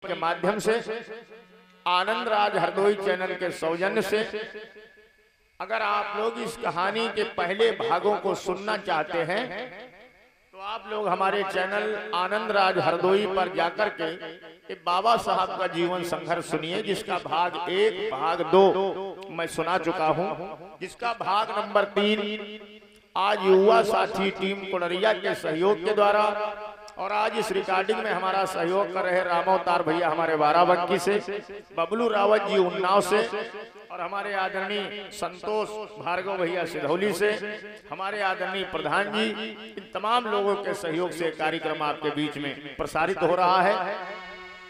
के माध्यम से आनंद राज हरदोई चैनल के सौजन्य से अगर आप लोग इस कहानी के पहले भागों को सुनना चाहते हैं तो आप लोग हमारे चैनल आनंद राज हरदोई पर जाकर के बाबा साहब का जीवन संघर्ष सुनिए, जिसका भाग 1 भाग 2 मैं सुना चुका हूं, जिसका भाग नंबर 3 आज युवा साथी टीम कुनरिया के सहयोग के द्वारा और आज इस रिकॉर्डिंग में हमारा सहयोग कर रहे रामोवतार भैया हमारे बाराबंकी से, बबलू रावत जी उन्नाव से और हमारे आदरणीय संतोष भार्गव भैया सिधौली से, हमारे आदरणीय प्रधान जी, इन तमाम लोगों के सहयोग से कार्यक्रम आपके बीच में प्रसारित हो रहा है।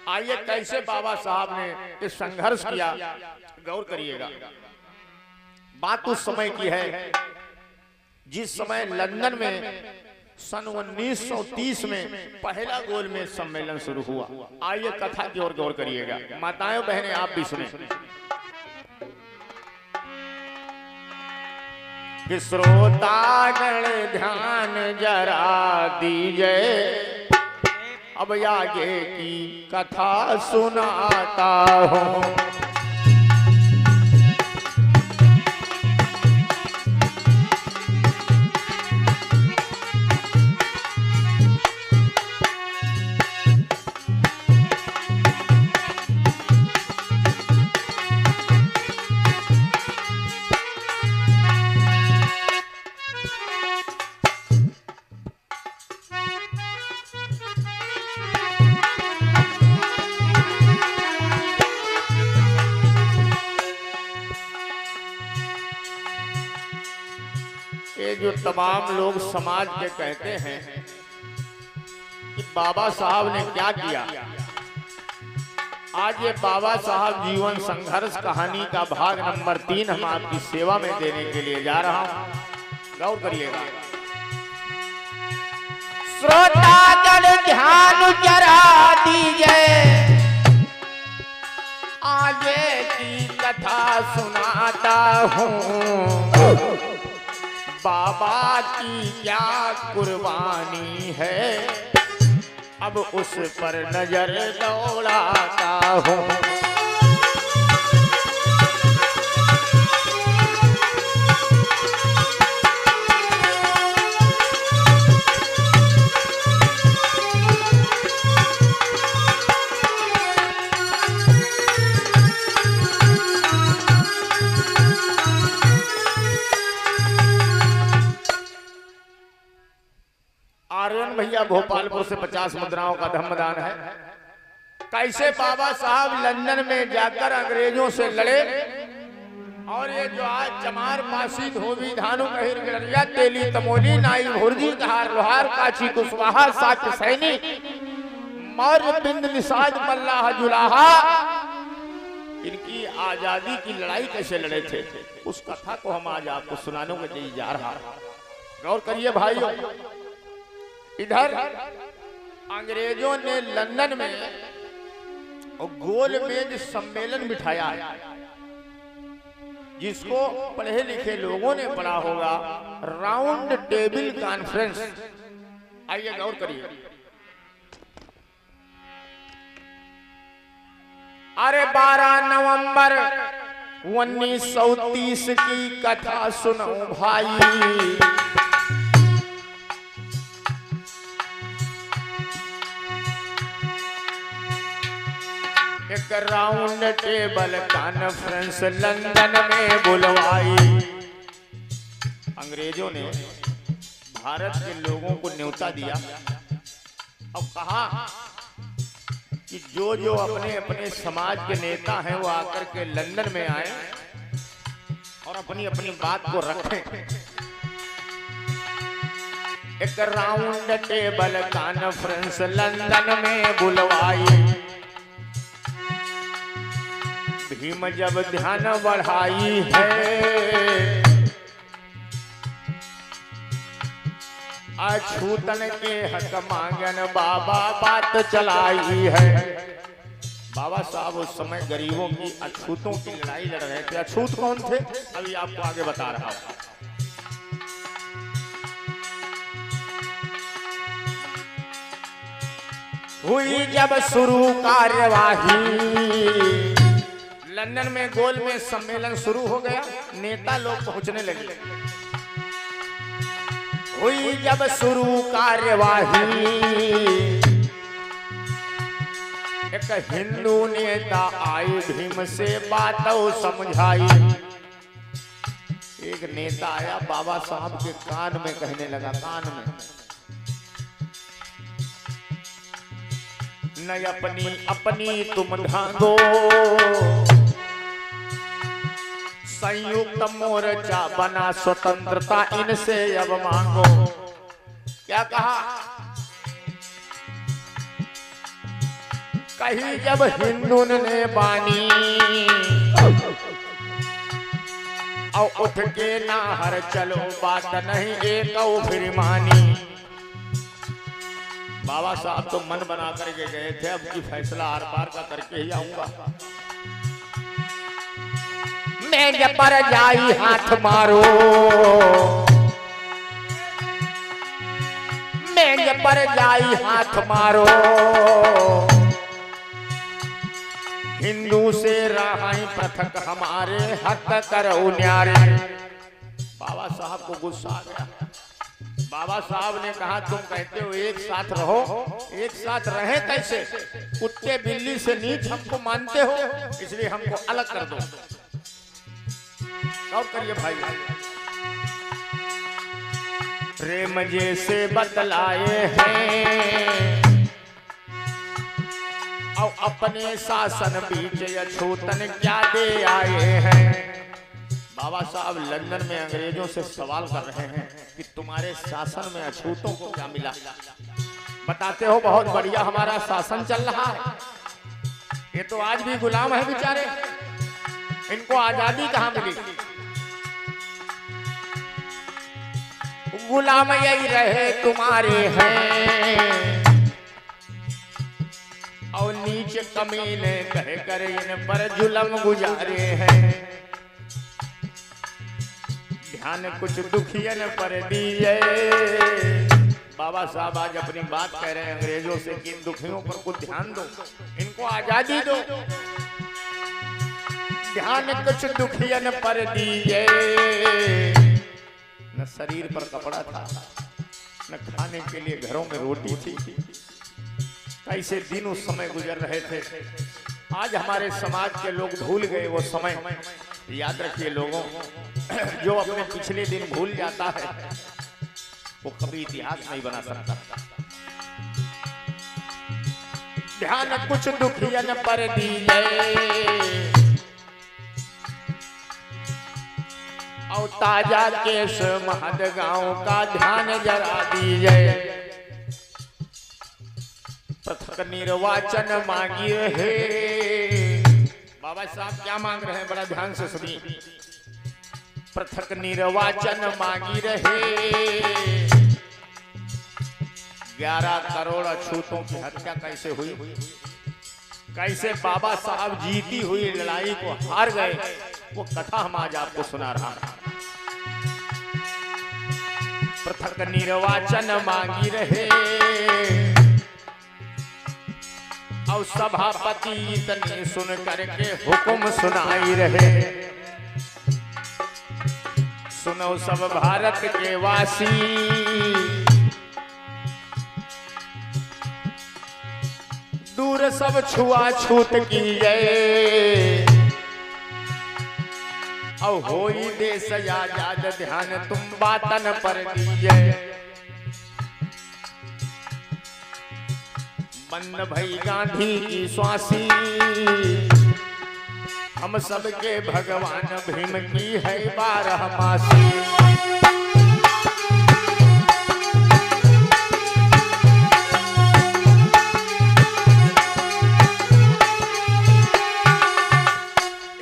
आइए कैसे बाबा साहब ने इस संघर्ष किया, गौर करिएगा। बात उस समय की है जिस समय लंदन में सन 1930 में पहला गोलमेज सम्मेलन शुरू हुआ। आइए कथा की ओर गौर करिएगा, माताएं बहनें आप भी सुने। कि श्रोतागण ध्यान जरा दीजिए, अब आगे की कथा सुनाता हूँ। जो तमाम लोग समाज के कहते हैं कि बाबा साहब ने क्या किया, आज ये बाबा साहब जीवन संघर्ष कहानी का भाग नंबर 3 हम आपकी सेवा में देने के लिए जा रहा हूं। गौर करिएगा। श्रोतागण ध्यान जरा दीजिए, आगे की कथा सुनाता हूं। बाबा की क्या कुर्बानी है, अब उस पर नजर दौड़ाता हूँ। आर्यन भैया भोपालपुर से 50 मुद्राओं का धम्मदान है। कैसे बाबा साहब लंदन में जाकर अंग्रेजों से लड़े और ये जो आज चमार पासी धोबी धानु कहिर गिरिया तेली तमोली नाई भुर्जी कहार लोहार काची कुशवाहा साच सैनी मौर्य बिंद निषाद मल्लाह जुलाहा, इनकी आजादी की लड़ाई कैसे लड़े थे, उस कथा को हम आज आपको सुनाने के लिए जा रहा है। गौर करिए भाइयों। इधर अंग्रेजों ने लंदन में गोलमेज सम्मेलन बिठाया, जिसको पढ़े लिखे लोगों ने पढ़ा होगा राउंड टेबल कॉन्फ्रेंस। आइए गौर करिए। अरे 12 नवंबर 1930 की कथा सुनो भाई। एक राउंड टेबल कॉन्फ्रेंस लंदन में बुलवाई। अंग्रेजों ने भारत के लोगों को न्योता दिया और कहा कि जो जो अपने अपने समाज के नेता हैं वो आकर के लंदन में आए और अपनी अपनी बात को रखें। एक राउंड टेबल कॉन्फ्रेंस लंदन में बुलवाई। भीम जब ध्यान बढ़ाई है, अछूतन के हक मांगन बाबा बात चलाई है। बाबा साहब उस समय गरीबों की अछूतों की लड़ाई लड़ रहे थे। अछूत कौन थे, अभी आपको आगे बता रहा हूं। हुई जब शुरू कार्यवाही, लंदन में गोल में सम्मेलन शुरू हो गया, नेता लोग पहुंचने लगे। हुई जब शुरू कार्यवाही, एक हिंदू नेता आई भीम से बातों समझाई। एक नेता आया बाबा साहब के कान में कहने लगा, कान में, न अपनी अपनी तुम ढांगो, संयुक्त मोर्चा बना स्वतंत्रता इनसे अब मांगो। क्या कहा? कही जब हिंदू ने बानी, और उठ के नाहर चलो, बात नहीं एक फिर मानी। बाबा साहब तो मन बना करके गए थे, अब की फैसला आर पार का करके ही आऊंगा। मेज पर जाई हाथ मारो, मेज पर जाई हाथ मारो, हिंदू से रहाई पृथक हमारे, हक करो न्यारे। बाबा साहब को गुस्सा आ गया। बाबा साहब ने कहा, तुम कहते हो एक साथ रहो, एक साथ रहे कैसे? कुत्ते बिल्ली से नीच हमको मानते हो, इसलिए हमको अलग कर दो। और करिए भाई, प्रेम जैसे बतलाए हैं, और अपने शासन बीच अछूतन क्या दे आए हैं। बाबा साहब लंदन में अंग्रेजों से सवाल कर रहे हैं कि तुम्हारे शासन में अछूतों को क्या मिला? बताते हो बहुत बढ़िया हमारा शासन चल रहा है, ये तो आज भी गुलाम है बेचारे, इनको आजादी कहाँ मिली? गुलाम यही रहे तुम्हारे हैं, और नीचे कमीने कह कर इन पर जुल्म गुजारे हैं। ध्यान कुछ दुखियन पर दिए। बाबा साहब आज अपनी बात कह रहे हैं अंग्रेजों से कि इन दुखियों पर कुछ ध्यान दो, इनको आजादी दो। ध्यान कुछ दुखियन पर दिए, न शरीर पर कपड़ा था, न खाने के लिए घरों में रोटी थी। कैसे दिन उस समय गुजर रहे थे, आज हमारे समाज के लोग भूल गए वो समय। याद रखिए लोगों, जो अपने पिछले दिन भूल जाता है वो कभी इतिहास नहीं बना सकता। ध्यान कुछ दुखियन पर दिए, और ताजा केश महद गांव का ध्यान जरा दीजिए। पृथक निर्वाचन मांगी रहे। बाबा साहब क्या मांग रहे हैं, बड़ा ध्यान से सुनिए। पृथक निर्वाचन मांगी रहे। 11 करोड़ अछूतों की हत्या कैसे हुई, कैसे बाबा साहब जीती हुई लड़ाई को हार गए, वो कथा हम आज आपको सुना रहा हैं। पृथक निर्वाचन मांगी रहे, और सभापति इतने सुन करके हुक्म सुनाई रहे। सुनो सब भारत के वासी, दूर सब छुआछूत की जय, और होई देश आजाद ध्यान तुम बातन पर दीजिए। बंद भई गांधी की श्वासी, हम सबके भगवान भीम की है 12 मासी।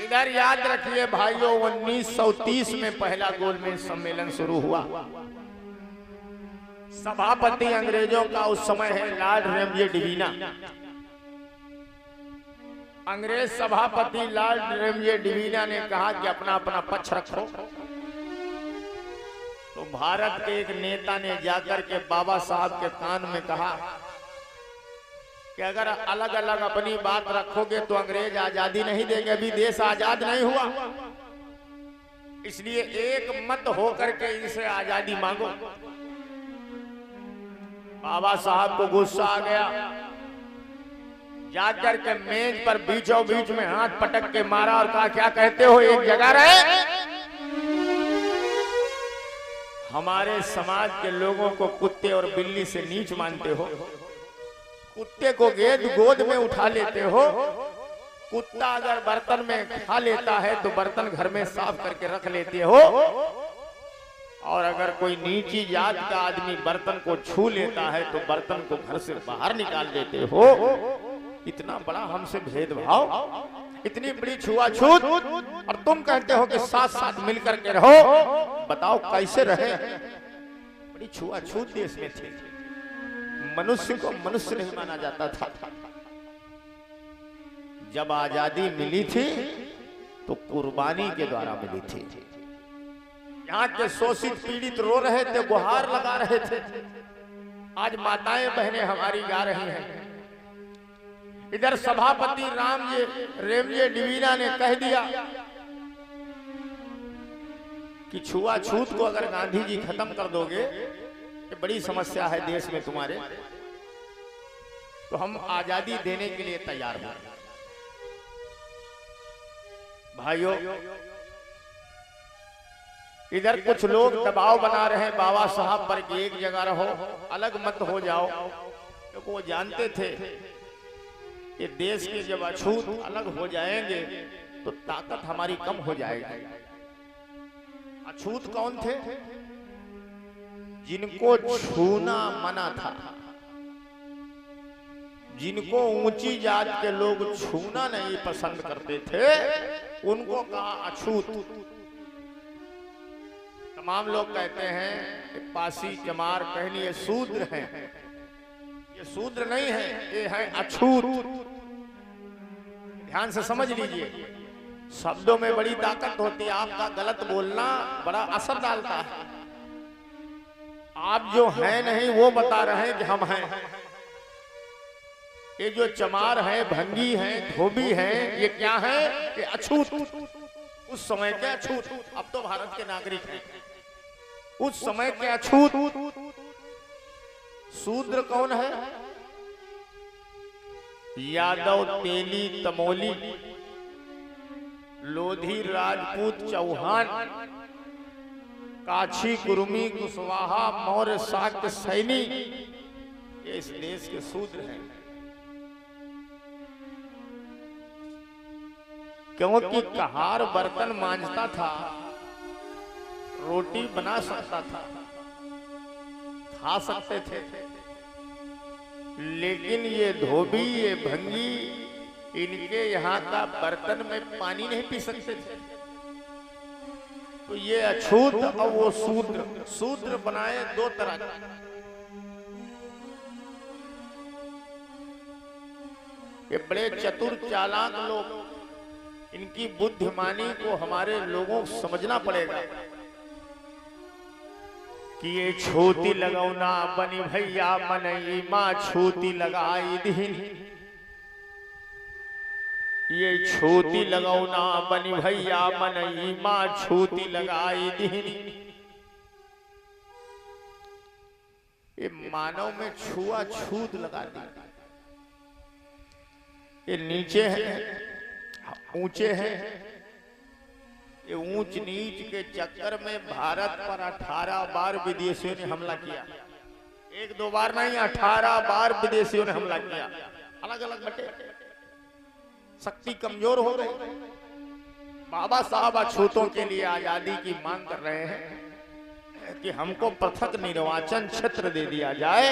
इधर याद रखिए भाइयों, 1930 में पहला गोलमेज सम्मेलन शुरू हुआ। सभापति अंग्रेजों का उस समय है लॉर्ड रेमजे डिवीना। अंग्रेज सभापति लॉर्ड रेमजे डिवीना ने कहा कि अपना अपना पक्ष रखो। तो भारत के एक नेता ने जाकर के बाबा साहब के कान में कहा कि अगर अलग अलग अपनी बात रखोगे तो अंग्रेज आजादी नहीं देंगे, अभी देश आजाद नहीं हुआ। इसलिए एक मत होकर के इनसे आजादी मांगो। बाबा साहब को गुस्सा आ गया, जाकर के मेज पर बीचों बीच में हाथ पटक के मारा और कहा, क्या कहते हो, एक जगह रहे? हमारे समाज के लोगों को कुत्ते और बिल्ली से नीच मानते हो। कुत्ते को गोद में उठा लेते हो। कुत्ता अगर बर्तन में खा लेता है तो बर्तन घर में साफ करके रख लेते हो, और अगर कोई नीची जात का आदमी बर्तन को छू लेता है तो बर्तन को घर से बाहर निकाल देते हो। इतना बड़ा हमसे भेदभाव, इतनी बड़ी छुआछूत, और तुम कहते हो कि साथ साथ मिलकर के रहो। बताओ कैसे रहे? बड़ी छुआछूत देश में थे। मनुष्य को मनुष्य नहीं माना जाता था। जब आजादी मिली थी तो कुर्बानी के द्वारा मिली थी। यहाँ के शोषित पीड़ित रो रहे थे, गुहार लगा रहे थे। आज माताएं बहनें हमारी गा रही हैं। इधर सभापति रेमजे डिवीना ने कह दिया कि छुआछूत को अगर गांधी जी खत्म कर दोगे, ये बड़ी समस्या है देश में तुम्हारे, तो हम आजादी देने के लिए तैयार हैं। भाइयों, इधर कुछ लोग दबाव बना रहे हैं बाबा साहब पर कि एक जगह रहो, अलग मत हो जाओ, क्योंकि वो जानते थे कि देश के जब अछूत अलग हो जाएंगे तो ताकत हमारी कम हो जाएगी। अछूत कौन थे? जिनको छूना मना था, जिनको ऊंची जात के लोग छूना नहीं पसंद करते थे, उनको कहा अछूत। तमाम लोग कहते हैं कि पासी चमार कहनी ये शूद्र हैं। ये शूद्र नहीं है, ये है अछूत। ध्यान से समझ लीजिए, शब्दों में बड़ी ताकत होती है। आपका गलत बोलना बड़ा असर डालता है। आप जो हैं नहीं वो बता रहे हैं कि हम हैं। ये जो चमार हैं, भंगी हैं, धोबी हैं, ये क्या है? ये अछूत। उस समय के अछूत, अब तो भारत के नागरिक हैं। उस समय के अछूत। शूद्र कौन है? यादव, तेली, तमोली, लोधी, राजपूत, चौहान, काछी, कुर्मी, कुशवाहा, मौर्य, शाक्य, सैनी, ये इस देश के शूद्र हैं। क्योंकि कहार बर्तन मांजता था, रोटी बना सकता था, खा सकते थे, लेकिन ये धोबी, ये भंगी, इनके यहाँ का बर्तन में पानी नहीं पी सकते थे। तो ये अछूत और वो शूद्र। शूद्र बनाए दो तरह का। ये बड़े चतुर चालाक लोग, इनकी बुद्धिमानी को हमारे लोगों को समझना पड़ेगा कि ये छोटी लगौना बनी भैया मनई माँ छोटी लगाई दीन। ये छोटी लगौना बनी भैया मनई माँ छोटी लगाई दीन। ये मानव में छुआछूत लगा दी। ये नीचे है, ऊंचे हैं। ये ऊंच नीच के चक्कर में भारत पर 18 बार विदेशियों ने हमला किया। एक दो बार नहीं, 18 बार विदेशियों ने हमला किया। अलग अलग बटे, शक्ति कमजोर हो गई। बाबा साहब अछूतों के लिए आजादी की मांग कर रहे हैं कि हमको पृथक निर्वाचन क्षेत्र दे दिया जाए,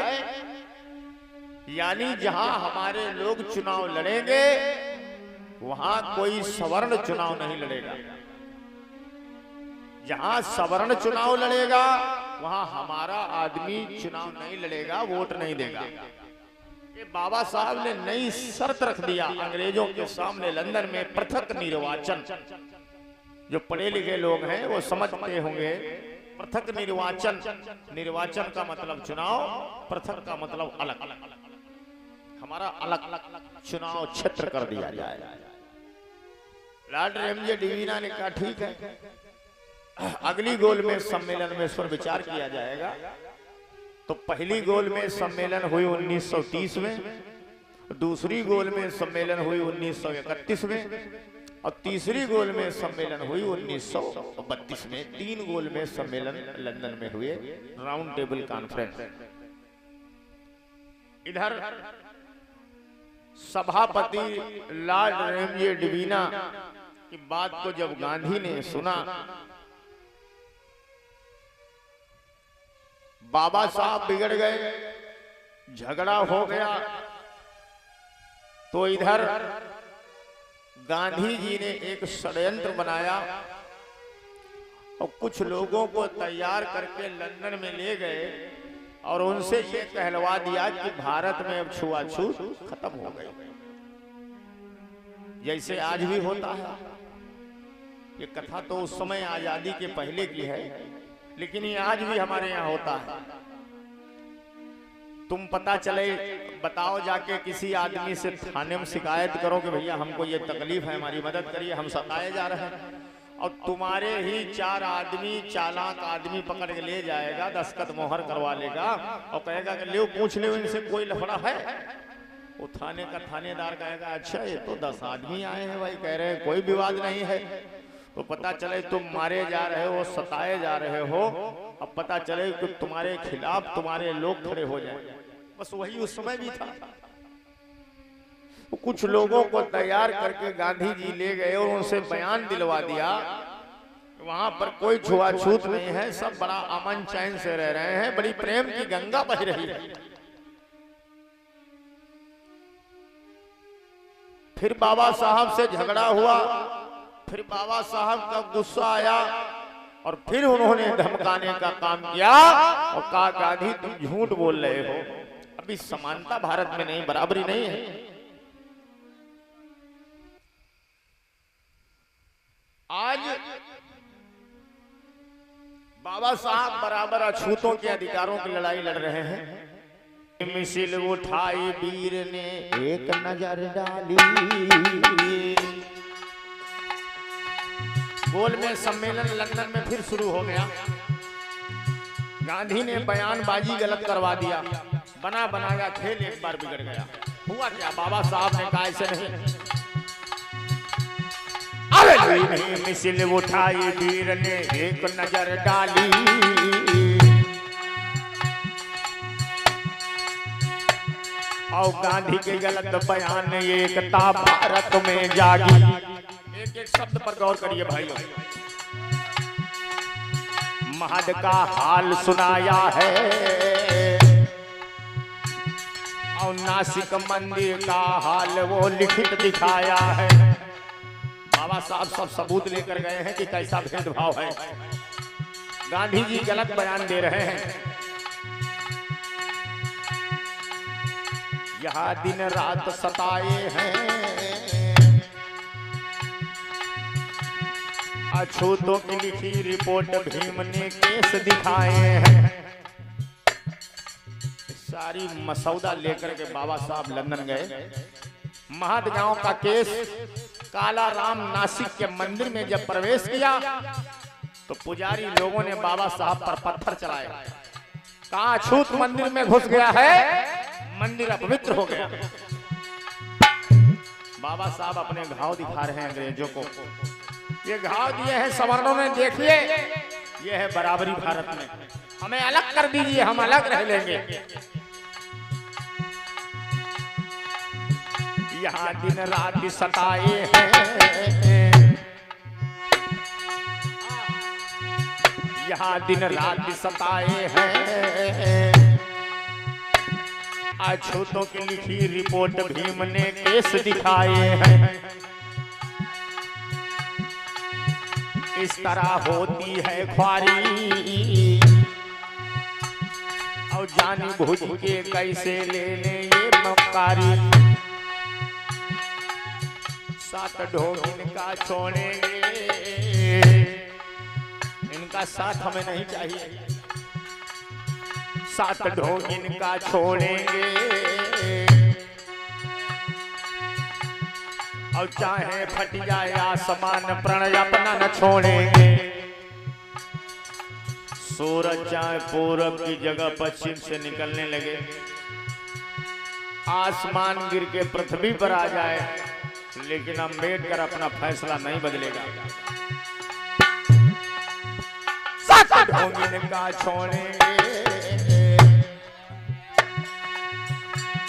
यानी जहां हमारे लोग चुनाव लड़ेंगे वहां कोई सवर्ण चुनाव नहीं लड़ेगा। जहां सवर्ण चुनाव लड़ेगा वहां हमारा आदमी चुनाव नहीं लड़ेगा, वोट नहीं देगा। ये बाबा साहब ने नई शर्त रख दिया अंग्रेजों के सामने लंदन में, पृथक निर्वाचन। जो पढ़े लिखे लोग हैं वो समझते होंगे पृथक निर्वाचन। निर्वाचन का मतलब चुनाव, पृथक का मतलब अलग अलग। हमारा अलग अलग चुनाव क्षेत्र कर दिया जाए। लॉर्ड रेमजे डिवीना ने कहा ठीक है, अगली गोल में सम्मेलन में इस पर विचार किया जाएगा। तो पहली गोल में सम्मेलन हुई 1930 में, दूसरी गोल में सम्मेलन हुई 1931 में, और तीसरी गोल में सम्मेलन हुई 1932 में। 3 गोल में सम्मेलन लंदन में हुए, राउंड टेबल कॉन्फ्रेंस। इधर सभापति लॉर्ड रेमजे डिवीना की बात को जब गांधी ने सुना, बाबा साहब बिगड़ गए, झगड़ा हो गया। तो इधर गांधी जी ने एक षड्यंत्र बनाया और कुछ लोगों को तैयार करके लंदन में ले गए और उनसे ये कहलवा दिया कि भारत में अब छुआछूत खत्म हो गई, जैसे आज भी होता है। ये कथा तो उस समय आजादी के पहले की है, लेकिन ये आज भी हमारे यहाँ होता है। तुम पता चले, बताओ जाके किसी आदमी से थाने में शिकायत करो कि भैया हमको ये तकलीफ है, हमारी मदद करिए, हम सताए जा रहे हैं। और तुम्हारे ही 4 आदमी, चालाक आदमी पकड़ के ले जाएगा, दस्तखत मोहर करवा लेगा और कहेगा कि लो पूछ लो इनसे कोई लफड़ा है। वो थाने का थानेदार कहेगा अच्छा ये तो 10 आदमी आए हैं भाई, कह रहे हैं कोई विवाद नहीं है। तो पता चले तुम मारे जा रहे हो, सताए जा रहे हो, अब पता चले कि तुम्हारे खिलाफ तुम्हारे लोग खड़े हो जाए। बस वही उस समय भी था। कुछ लोगों को तैयार करके गांधी जी ले गए और उनसे बयान दिलवा दिया, वहां पर कोई छुआछूत नहीं है, सब बड़ा अमन चैन से रह रहे हैं, बड़ी प्रेम की गंगा बह रही है। फिर बाबा साहब से झगड़ा हुआ, फिर बाबा साहब का गुस्सा आया और फिर उन्होंने धमकाने का काम किया और कहा गांधी तुम झूठ बोल रहे हो, अभी समानता भारत में नहीं, बराबरी नहीं है। आज बाबा साहब बराबर अछूतों के अधिकारों की लड़ाई लड़ रहे हैं। मिसिल उठाई वीर ने एक नजर डाली, गोल में सम्मेलन लंदन में फिर शुरू हो गया। गांधी ने बयानबाजी गलत करवा दिया, बना बनाया खेल एक बार बिगड़ गया। हुआ क्या, बाबा साहब ने कहा ऐसे नहीं, अरे नहीं, मिसिल उठाई वीर ने एक नजर डाली, और गांधी के गलत बयान एकता भारत में जागी। एक एक शब्द पर गौर करिए भाइयों। महद का हाल सुनाया है और नासिक मंदिर का हाल वो लिखित दिखाया है। बाबा साहब सब सबूत लेकर गए हैं कि कैसा भेदभाव है। गांधी जी गलत बयान दे रहे हैं। यहाँ दिन रात सताए हैं, अछूतों की लिखी रिपोर्ट भीम ने केस दिखाए हैं। सारी मसौदा लेकर के बाबा साहब लंदन गए। महदगांव का केस, काला राम नासिक के मंदिर में जब प्रवेश किया तो पुजारी लोगों ने बाबा साहब पर पत्थर चलाए। कहा अछूत मंदिर में घुस गया है, मंदिर अपवित्र हो गया। बाबा साहब अपने घाव दिखा रहे हैं अंग्रेजों को। ये घाव दिए हैं सवर्णों ने, देखिए ये है बराबरी भारत में, हमें अलग कर दीजिए, हम अलग रह लेंगे। यहाँ दिन रात सताए हैं, यहाँ दिन रात सताए हैं, अछूतों की लिखी रिपोर्ट भीम ने केस दिखाए हैं। इस तरह होती है ख्वारी और जानी बुझ के कैसे ले ले ये मक्कारी। 7 ढोंग इनका छोड़ेंगे, इनका साथ हमें नहीं चाहिए। 7 ढोंग इनका छोड़ेंगे, और चाहे फट जाए आसमान प्रण अपना न छोड़ेंगे। सूरज चाहे पूरब की जगह पश्चिम से निकलने लगे, आसमान गिर के पृथ्वी पर आ जाए, लेकिन अम्बेडकर अपना फैसला नहीं बदलेगा। सात ढोंगिन का छोड़ेंगे,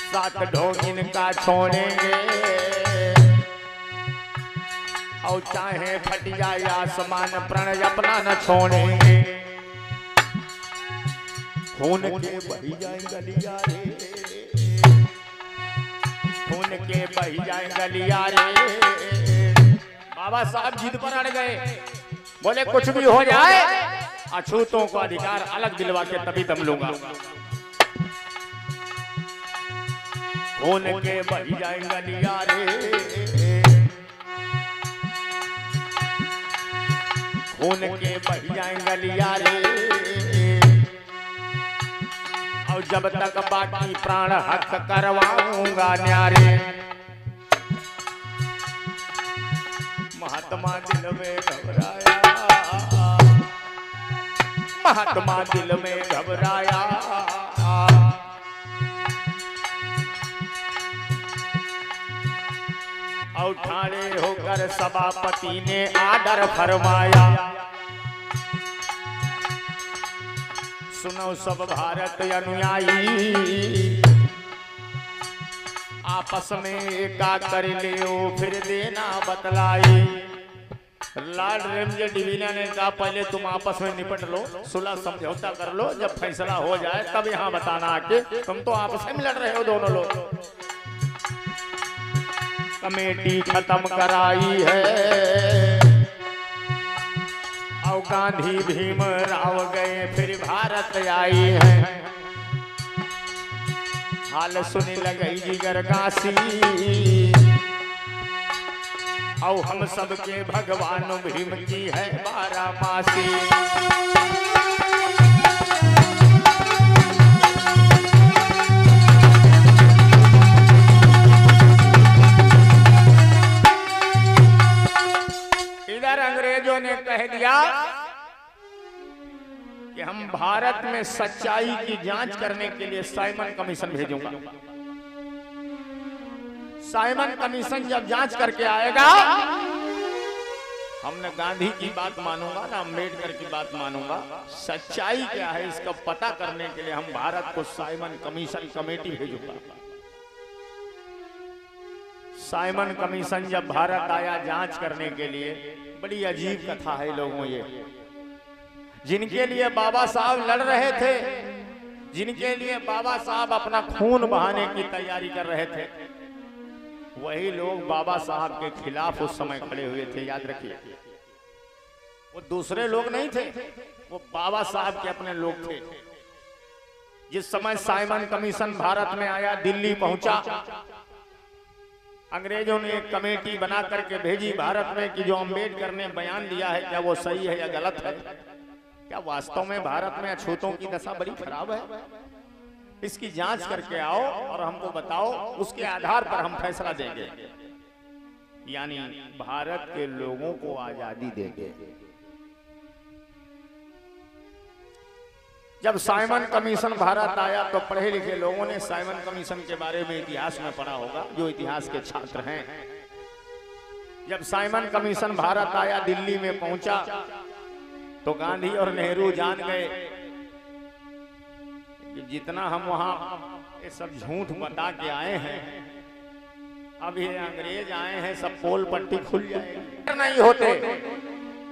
सात ढोंगिन का छोड़ेंगे, और चाहे फट जाए आसमान प्रण अपना न छोड़ेंगे। खून के बही जाए गलियारे, खून के बही जाए गलियारे। बाबा साहब जिद पर अड़ गए, बोले कुछ भी हो जाए अछूतों को अधिकार अलग दिलवा के तभी दम लूंगा। खून के बही जाए गलियारे, खून के बही जाए गलियारे, और जब तक बाकी प्राण हक करवाऊंगा न्यारे। महात्मा दिल में घबराया, महात्मा दिल में घबराया, और ठाणे होकर सभापति ने आर्डर फरमाया। सुनो सब भारत अनुयायी, आपस में एका कर ले फिर देना बतलाई। लॉर्ड रेमजे डिवीजन ने कहा पहले तुम आपस में निपट लो, सुलह समझौता कर लो, जब फैसला हो जाए तब यहाँ बताना आके, तुम तो आपस में लड़ रहे हो दोनों लोग। कमेटी खत्म कराई है, और गांधी भीम राव गए फिर भारत आई है। हाल सुनी लगई जिगर काशी, और हम सबके भगवान भीम की है बारामासी। अंग्रेजों ने कह दिया कि हम भारत में सच्चाई की जांच करने के लिए साइमन कमीशन भेजूंगा। साइमन कमीशन जब जांच करके आएगा, हमने गांधी की बात मानूंगा ना अम्बेडकर की बात मानूंगा, सच्चाई क्या है इसका पता करने के लिए हम भारत को साइमन कमीशन कमेटी भेजूंगा। साइमन कमीशन जब भारत आया जांच करने के लिए, बड़ी अजीब कथा है लोगों, ये जिनके लिए बाबा साहब लड़ रहे थे, जिनके लिए बाबा साहब अपना खून बहाने की तैयारी कर रहे थे, वही लोग बाबा साहब के खिलाफ उस समय खड़े हुए थे। याद रखिए, वो दूसरे लोग नहीं थे, वो बाबा साहब के अपने लोग थे। जिस समय साइमन कमीशन भारत में आया, दिल्ली पहुंचा, अंग्रेजों ने एक कमेटी बना करके भेजी भारत में कि जो अम्बेडकर ने बयान दिया है क्या वो सही है या गलत है, क्या वास्तव में भारत में अछूतों की दशा बड़ी खराब है, इसकी जांच करके आओ और हमको बताओ, उसके आधार पर हम फैसला देंगे। यानी भारत के लोगों को आजादी देंगे। जब साइमन कमीशन भारत आया तो पढ़े लिखे लोगों ने साइमन कमीशन के बारे में इतिहास में पढ़ा होगा, जो इतिहास के छात्र हैं। जब साइमन कमीशन भारत आया, दिल्ली में पहुंचा, तो गांधी और नेहरू जान गए कि जितना हम वहां ये सब झूठ बता के आए हैं, अब ये अंग्रेज आए हैं, सब पोल पट्टी खुल जाएगी। नहीं होते,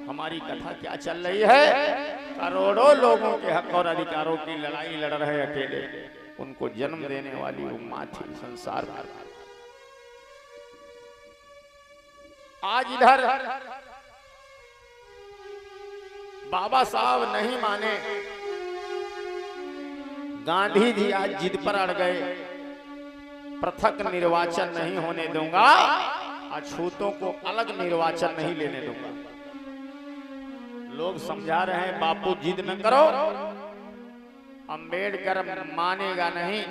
हमारी कथा क्या चल रही है, करोड़ों लोगों के हक और अधिकारों की लड़ाई लड़ रहे अकेले, उनको जन्म देने वाली उम्मा थी संसार भर। आज इधर बाबा साहब नहीं माने, गांधी जी आज जिद पर अड़ गए, पृथक निर्वाचन नहीं होने दूंगा, अछूतों को अलग निर्वाचन नहीं लेने दूंगा। लोग समझा रहे हैं बापू जिद न करो, अम्बेडकर मानेगा नहीं,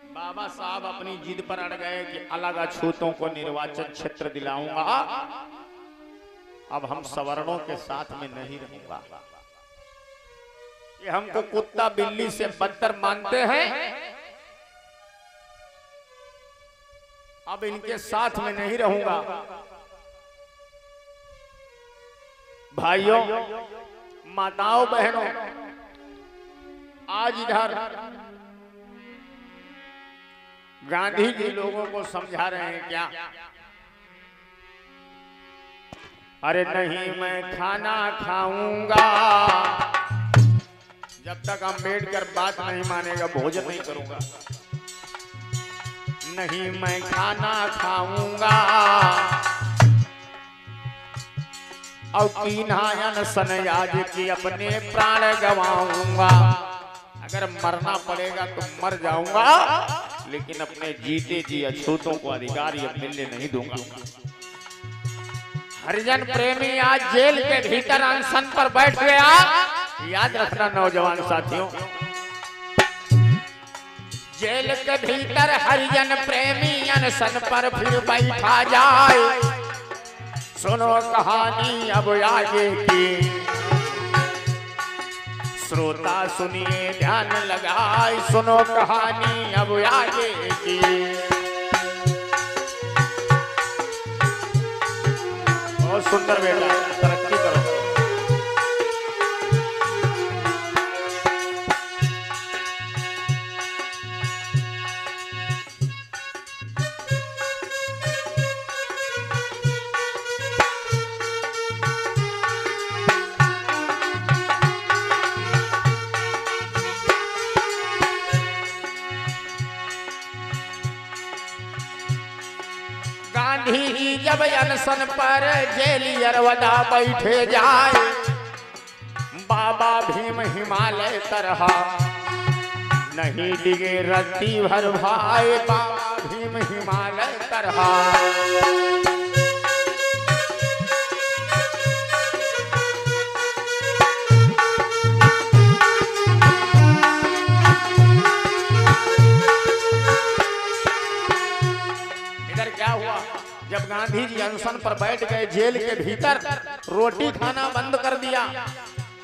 बाबा साहब अपनी जिद पर अड़ गए कि अलग अछूतों को निर्वाचन क्षेत्र दिलाऊंगा, अब हम सवर्णों के साथ में नहीं रहूंगा। ये हमको कुत्ता बिल्ली से बदतर मानते हैं, अब इनके साथ में नहीं रहूंगा। भाइयों, माताओं, बहनों, आज इधर गांधी जी लोगों को समझा रहे हैं क्या? अरे नहीं मैं खाना खाऊंगा, जब तक अम्बेडकर बात नहीं मानेगा भोजन नहीं करूंगा। नहीं मैं खाना खाऊंगा और कीनायन सनयाज की अपने प्राण गवाऊंगा। अगर मरना पड़ेगा तो मर जाऊंगा, लेकिन अपने जीते जी अछूतों को अधिकार ये मिलने नहीं दूंगा। हरिजन प्रेमी आज जेल के भीतर अनशन पर बैठ गया। याद रखना नौजवान साथियों, जेल के भीतर हरिजन प्रेमी अनशन पर फिर बैठा जाए। सुनो कहानी अब आगे की, श्रोता सुनिए ध्यान लगाए। सुनो कहानी अब आगे की। बहुत सुंदर बेटा, तरक्की करो। गांधी जी जब अनशन पर जेल अरवदा बैठे जाए, बाबा भीम हिमालय तरह नहीं डिगे रत्ती भर भाई। बाबा भीम हिमालय तरह जब गांधी जी अनशन पर बैठ गए जेल के भीतर, रोटी खाना बंद कर दिया।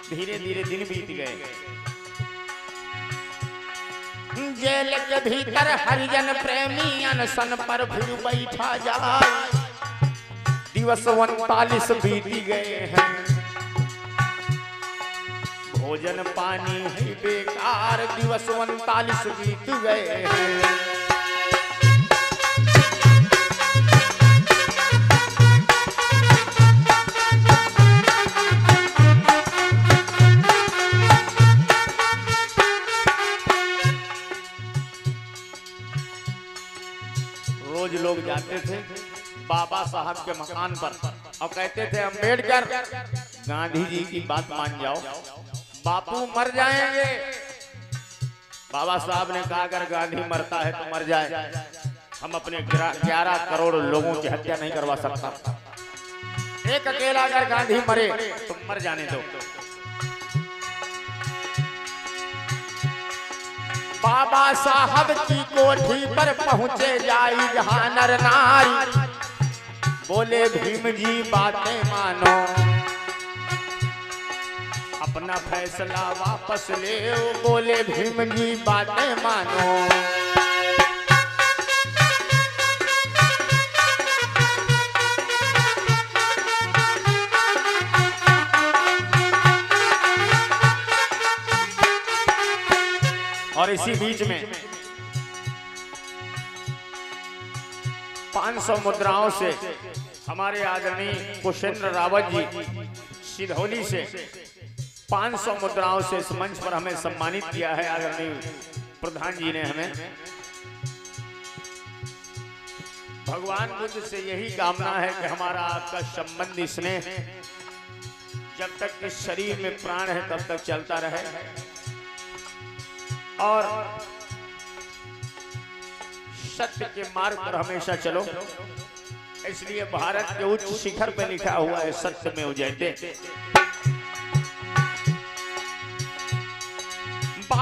धीरे धीरे दिन बीत गए। जेल के भीतर हरिजन प्रेमी अनशन पर फिर बैठा जाए। दिवस 39 बीत गए हैं, भोजन पानी ही बेकार। दिवस 39 बीत गए हैं। रोज लोग जाते थे बाबा साहब के मकान पर और कहते थे अम्बेडकर गांधी जी की बात मान जाओ, बापू मर जाएंगे। बाबा साहब ने कहा अगर गांधी मरता है तो मर जाए, हम अपने 11 करोड़ लोगों की हत्या नहीं करवा सकता। एक अकेला अगर गांधी मरे तो मर जाने दो। बाबा साहब की कोठी पर पहुंचे जाई जहां नर नारी। बोले भीम जी बातें मानो, अपना फैसला वापस ले। बोले भीम जी बातें मानो। और इसी बीच में 500 मुद्राओं से हमारे आदरणीय कुशेंद्र रावत जी सिधौली से 500 मुद्राओं से इस मंच पर हमें सम्मानित किया है। आदरणीय प्रधान जी ने हमें। भगवान बुद्ध से यही कामना है कि हमारा आपका संबंध स्नेह जब तक इस शरीर में प्राण है तब तक चलता रहे और सत्य के मार्ग पर हमेशा चलो। इसलिए भारत के उच्च शिखर पे लिखा हुआ है सत्य में जयते।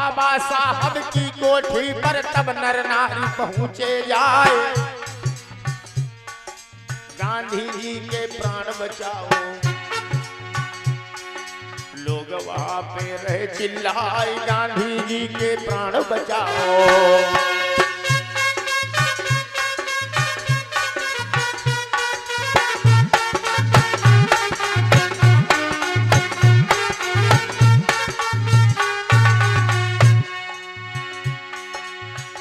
बाबा साहब की कोठी पर तब नर नारी पहुंचे जाए, गांधी जी के प्राण बचाओ। लोग वहां पे रहे चिल्लाए, गांधी जी के प्राण बचाओ।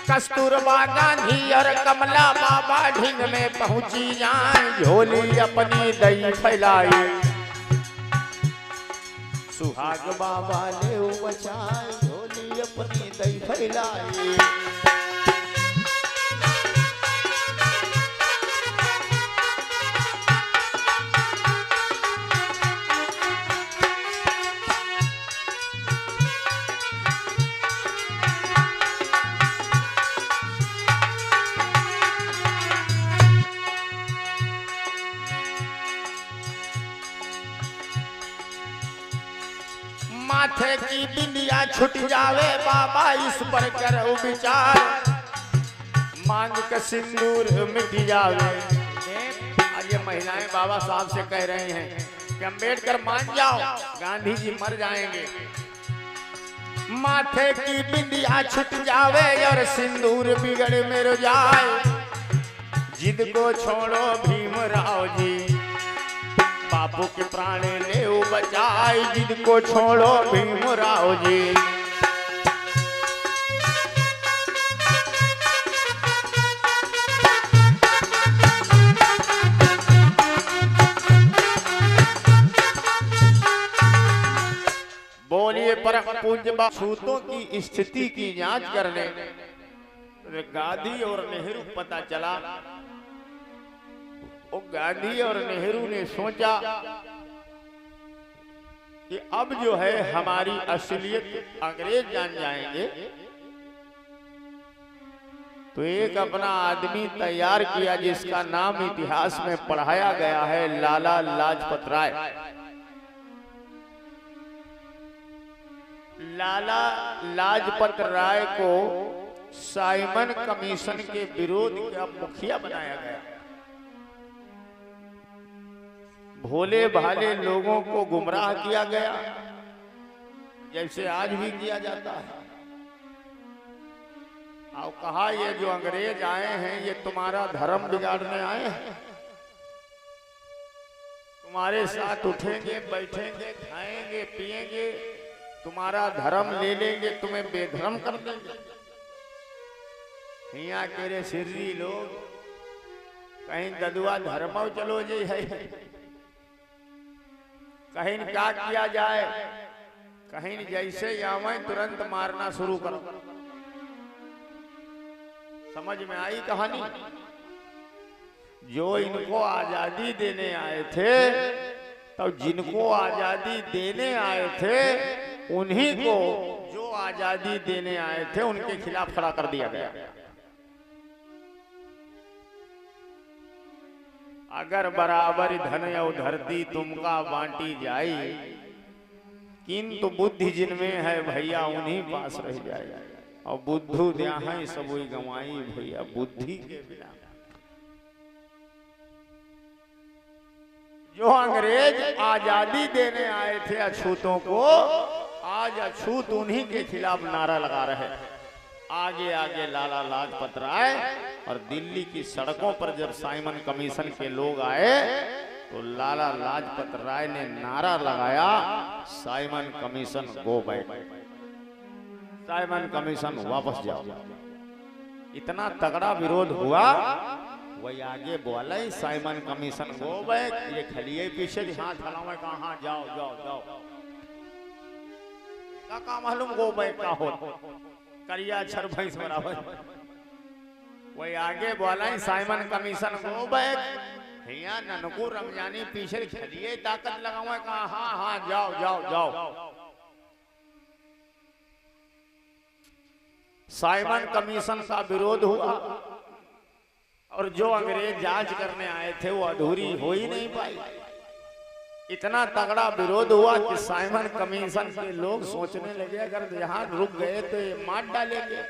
कस्तूरबा गांधी और कमला बाबा ढींग में पहुंची जाए, झोली अपनी दई फैलाई, सुहाग बाबा ले बचाए, झोली अपनी दई फैलाई। माथे की बिंदिया छुट जावे बाबा इस पर करो विचार, मांग का सिंदूर मिट जावे। आज ये महिलाएं बाबा साहब से कह रही हैं कि अम्बेडकर मान जाओ, गांधी जी मर जाएंगे। माथे की बिंदिया छुट जावे और सिंदूर बिगड़ मेरे जाए, जिद को छोड़ो भीमराव जी, बापू के प्राण ले बचाए, जिद को छोड़ो भीमराव जी। बोलिए परम पूज्य छूतों की स्थिति की जांच करने गांधी और नेहरू पता चला। वो गांधी और नेहरू ने सोचा कि अब जो है हमारी असलियत अंग्रेज जान जाएंगे, तो एक अपना आदमी तैयार किया जिसका नाम इतिहास में पढ़ाया गया है, लाला लाजपत राय। लाला लाजपत राय को साइमन कमीशन के विरोध का मुखिया बनाया गया। भोले भाले लोगों को गुमराह किया गया, जैसे आज भी किया जाता है। और कहा ये जो अंग्रेज आए हैं ये तुम्हारा धर्म बिगाड़ने आए हैं, तुम्हारे साथ उठेंगे बैठेंगे खाएंगे पिएंगे, तुम्हारा धर्म ले लेंगे, तुम्हें बेधर्म कर देंगे। यहाँ के रे सिर्री लोग कहीं ददुआ धर्म चलो जी है, कहीं क्या किया जाए, कहीं जैसे आवे तुरंत मारना शुरू करो। समझ में आई कहानी? जो इनको आजादी देने आए थे, तो जिनको आजादी देने आए थे उन्हीं को जो आजादी देने आए थे उनके खिलाफ खड़ा कर दिया गया। अगर बराबर धन या धरती तुमका बांटी जाई, किंतु बुद्धि जिनमें है भैया उन्हीं पास रह जाए। और बुद्धू द्या है सब गंवाई भैया, बुद्धि के बिना। जो अंग्रेज आजादी देने आए थे अछूतों को, आज अछूत उन्हीं के खिलाफ नारा लगा रहे। आगे आगे लाला लाजपत राय, और दिल्ली की सड़कों पर जब साइमन कमीशन के लोग आए तो लाला लाजपत राय ने नारा लगाया, Simon commission go back, Simon commission वापस जाओ। इतना तगड़ा विरोध हुआ, वही आगे बोला साइमन कमीशन गो बैक, ये खलिए पीछे हाथ हलावे कहा जाओ जाओ जाओ, का मालूम गो बैक का हो, करिया छर भैंस बराबर। वही आगे बोला साइमन कमीशन गो बैक, भैया ननकू रमजानी पीछे खलिए ताकत लगावे कहा हाँ हाँ जाओ जाओ जाओ। साइमन कमीशन का विरोध हुआ, और जो अंग्रेज जांच करने आए थे वो अधूरी हो ही नहीं पाई। इतना तगड़ा विरोध हुआ कि साइमन कमीशन के लोग सोचने लगे अगर यहाँ रुक गए तो ये मार डालेंगे।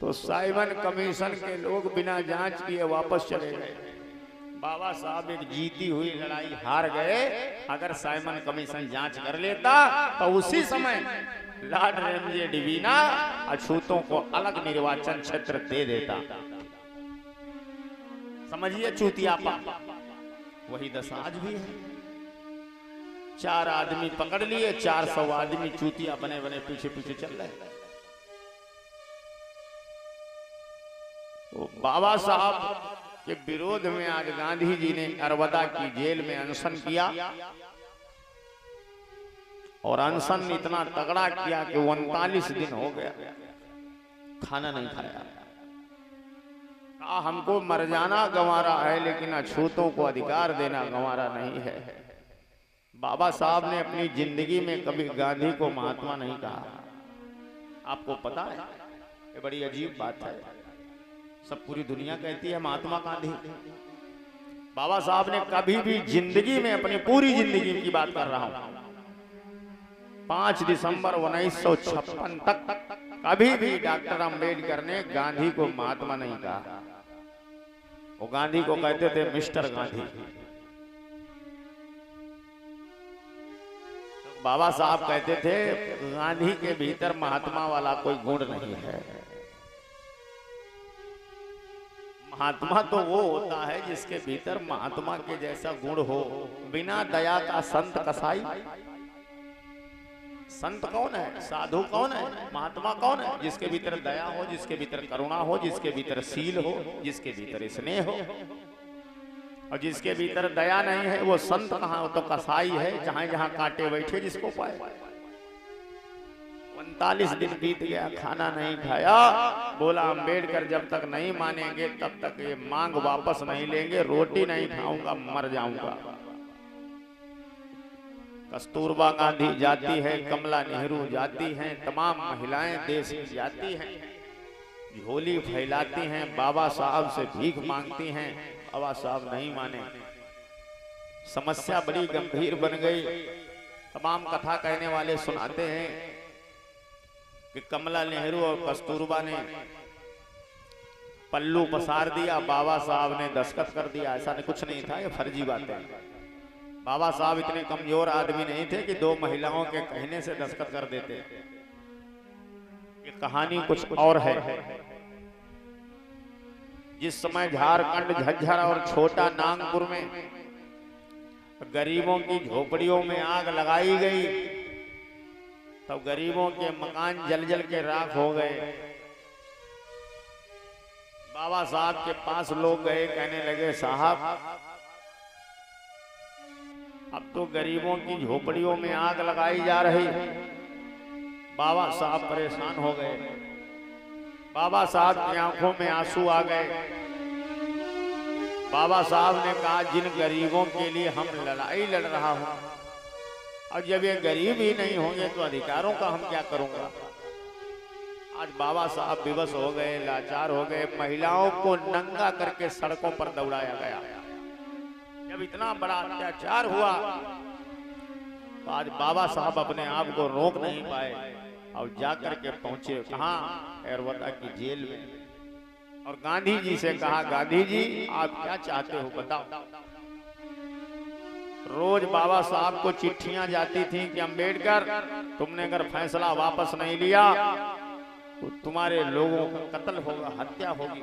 तो साइमन कमीशन के लोग बिना जांच किए वापस चले गए। बाबा साहब एक जीती हुई लड़ाई हार गए। अगर साइमन कमीशन जांच कर लेता तो उसी समय लॉर्ड रैमजे डिवीना अछूतों को अलग निर्वाचन क्षेत्र दे देता। समझिए चूतियापा। वही दशा आज भी है। 4 आदमी पकड़ लिए, 400 आदमी चूतिया बने बने पीछे पीछे चल रहे। तो बाबा साहब के विरोध में आज गांधी जी ने अरवदा की जेल में अनशन किया और अनशन इतना तगड़ा किया कि 39 दिन हो गया खाना नहीं खाया। कहा हमको मर जाना गंवारा है लेकिन अछूतों को अधिकार देना गंवारा नहीं है। बाबा साहब ने अपनी जिंदगी में कभी गांधी को महात्मा नहीं कहा। आपको पता है ये बड़ी अजीब बात है। सब पूरी दुनिया कहती है महात्मा गांधी। बाबा साहब ने कभी भी जिंदगी में, अपनी पूरी जिंदगी की बात कर रहा हूं, 5 दिसंबर 1956 तक कभी भी डॉक्टर अंबेडकर ने गांधी को महात्मा नहीं कहा। वो गांधी को कहते थे मिस्टर गांधी। बाबा साहब कहते थे गांधी के भीतर महात्मा वाला कोई गुण नहीं है। महात्मा तो वो होता है जिसके भीतर महात्मा के जैसा गुण हो। बिना दया का संत कसाई। संत कौन है? साधु कौन है? महात्मा कौन है? जिसके भीतर दया हो, जिसके भीतर करुणा हो, जिसके भीतर शील हो, जिसके भीतर स्नेह हो। और जिसके भीतर दया नहीं है वो संत कहाँ? वो तो कसाई है, जहां जहां कांटे बैठे जिसको पाए। 39 दिन बीत गया, खाना नहीं खाया। बोला अंबेडकर जब तक नहीं मानेंगे तब तक ये मांग वापस नहीं लेंगे। रोटी नहीं खाऊंगा, मर जाऊंगा। कस्तूरबा गांधी जाती है, कमला नेहरू जाती हैं, तमाम महिलाएं देश की जाती हैं, झोली फैलाती हैं, बाबा साहब से भीख मांगती हैं। बाबा साहब नहीं माने। समस्या बड़ी गंभीर बन गई। तमाम कथा कहने वाले सुनाते हैं कि कमला नेहरू और कस्तूरबा ने पल्लू पसार दिया, बाबा साहब ने दस्तखत कर दिया। ऐसा कुछ नहीं था, ये फर्जी बात है। बाबा साहब इतने कमजोर आदमी नहीं थे कि 2 महिलाओं के कहने से दस्तखत कर देते। ये कहानी कुछ और है। जिस समय झारखंड, झज्जर और छोटा नागपुर में गरीबों की झोपड़ियों में आग लगाई गई तब गरीबों के मकान जल जल के राख हो गए। बाबा साहब के पास लोग गए, कहने लगे साहब अब तो गरीबों की झोपड़ियों में आग लगाई जा रही। बाबा साहब परेशान हो गए। बाबा साहब की आंखों में आंसू आ गए। बाबा साहब ने कहा जिन गरीबों के लिए हम लड़ाई लड़ रहा हूं, और जब ये गरीब ही नहीं होंगे तो अधिकारों का हम क्या करूंगा। आज बाबा साहब विवश हो गए, लाचार हो गए। महिलाओं को नंगा करके सड़कों पर दौड़ाया गया। जब इतना बड़ा अत्याचार हुआ तो आज बाबा साहब अपने आप को रोक नहीं पाए और जाकर के पहुंचे कहां? अरवदा की जेल में। और गांधी जी से कहा गांधी जी आप क्या चाहते हो बताओ। रोज बाबा साहब को चिट्ठियां जाती थी कि अंबेडकर तुमने अगर फैसला वापस नहीं लिया तो तुम्हारे लोगों का कत्ल होगा, हत्या होगी,